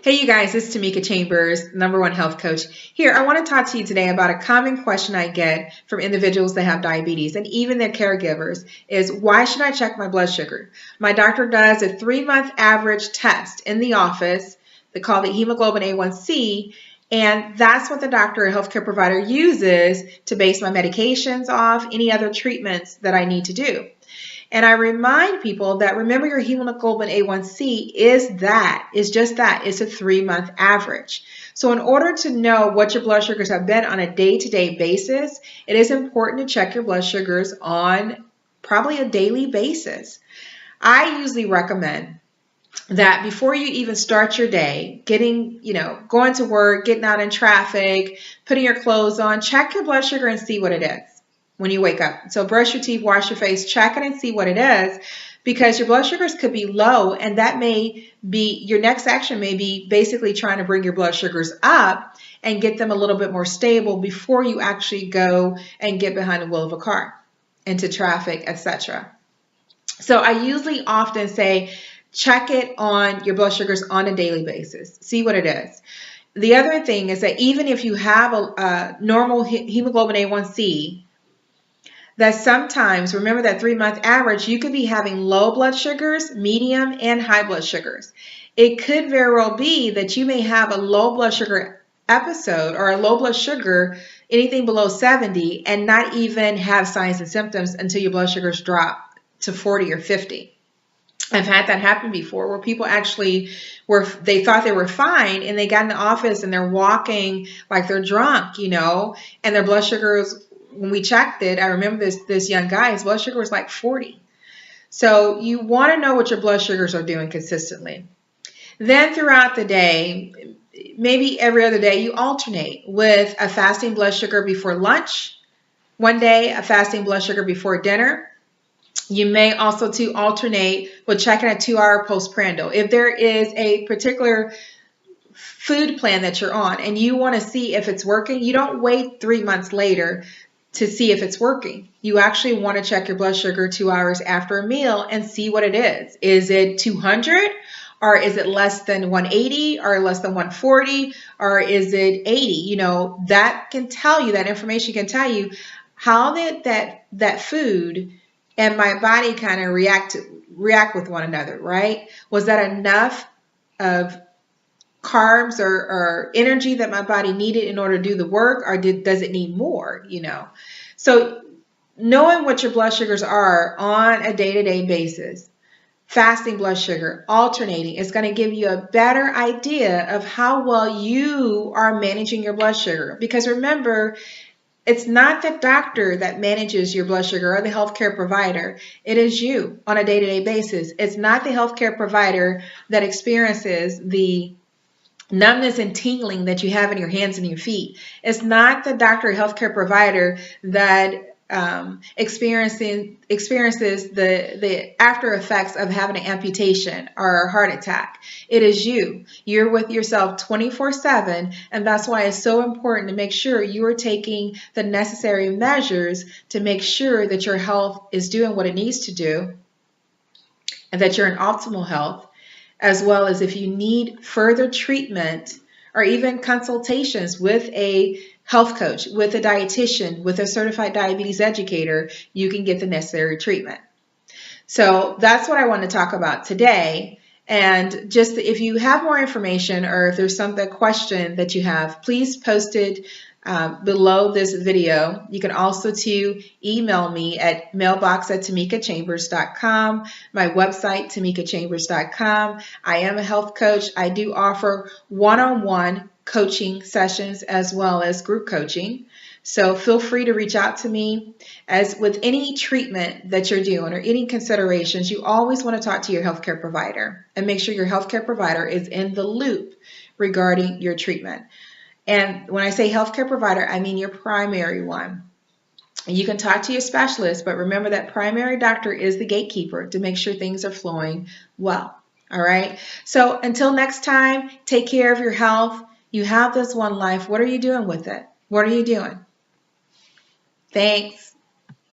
Hey, you guys, it's Tamika Chambers, #1 health coach. Here, I want to talk to you today about a common question I get from individuals that have diabetes and even their caregivers is, why should I check my blood sugar? My doctor does a 3-month average test in the office. They call it hemoglobin A1C, and that's what the doctor or healthcare provider uses to base my medications off, any other treatments that I need to do. And I remind people that remember your hemoglobin A1C is just that. It's a 3-month average. So in order to know what your blood sugars have been on a day-to-day basis, it is important to check your blood sugars on probably a daily basis. I usually recommend that before you even start your day, going to work, getting out in traffic, putting your clothes on, check your blood sugar and see what it is when you wake up. So brush your teeth, wash your face, check it and see what it is, because your blood sugars could be low, and that may be your next action may be basically trying to bring your blood sugars up and get them a little bit more stable before you actually go and get behind the wheel of a car, into traffic, etc. So I usually often say, check it on your blood sugars on a daily basis. See what it is. The other thing is that even if you have a normal hemoglobin A1C, that sometimes, remember that 3-month average, you could be having low blood sugars, medium, and high blood sugars. It could very well be that you may have a low blood sugar episode or a low blood sugar, anything below 70, and not even have signs and symptoms until your blood sugars drop to 40 or 50. I've had that happen before, where people actually they thought they were fine, and they got in the office and they're walking like they're drunk, and their blood sugars, when we checked it, I remember this young guy, his blood sugar was like 40. So you want to know what your blood sugars are doing consistently. Then throughout the day, maybe every other day, you alternate with a fasting blood sugar before lunch, one day a fasting blood sugar before dinner. You may also alternate with checking a 2-hour postprandial. If there is a particular food plan that you're on and you want to see if it's working, you don't wait 3 months later to see if it's working. You actually want to check your blood sugar 2 hours after a meal and see what it is. Is it 200, or is it less than 180, or less than 140, or is it 80? That can tell you, that information can tell you how that food and my body kind of react with one another, right? Was that enough of carbs or energy that my body needed in order to do the work, or does it need more? So knowing what your blood sugars are on a day-to-day basis, fasting blood sugar, alternating, is going to give you a better idea of how well you are managing your blood sugar. Because remember, it's not the doctor that manages your blood sugar or the healthcare provider. It is you on a day-to-day basis. It's not the healthcare provider that experiences the numbness and tingling that you have in your hands and your feet. It's not the doctor or healthcare provider that experiences the after effects of having an amputation or a heart attack. It is you. You're with yourself 24/7, and that's why it's so important to make sure you are taking the necessary measures to make sure that your health is doing what it needs to do and that you're in optimal health, as well as if you need further treatment or even consultations with a health coach, with a dietitian, with a certified diabetes educator, you can get the necessary treatment. So that's what I want to talk about today. And just if you have more information, or if there's some question that you have, please post it below this video. You can also email me at mailbox@tamikachambers.com, my website, tamikachambers.com. I am a health coach. I do offer one-on-one coaching sessions as well as group coaching. So feel free to reach out to me. As with any treatment that you're doing or any considerations, you always want to talk to your healthcare provider and make sure your healthcare provider is in the loop regarding your treatment. And when I say healthcare provider, I mean your primary one. You can talk to your specialist, but remember that primary doctor is the gatekeeper to make sure things are flowing well. All right. So until next time, take care of your health. You have this one life. What are you doing with it? What are you doing? Thanks.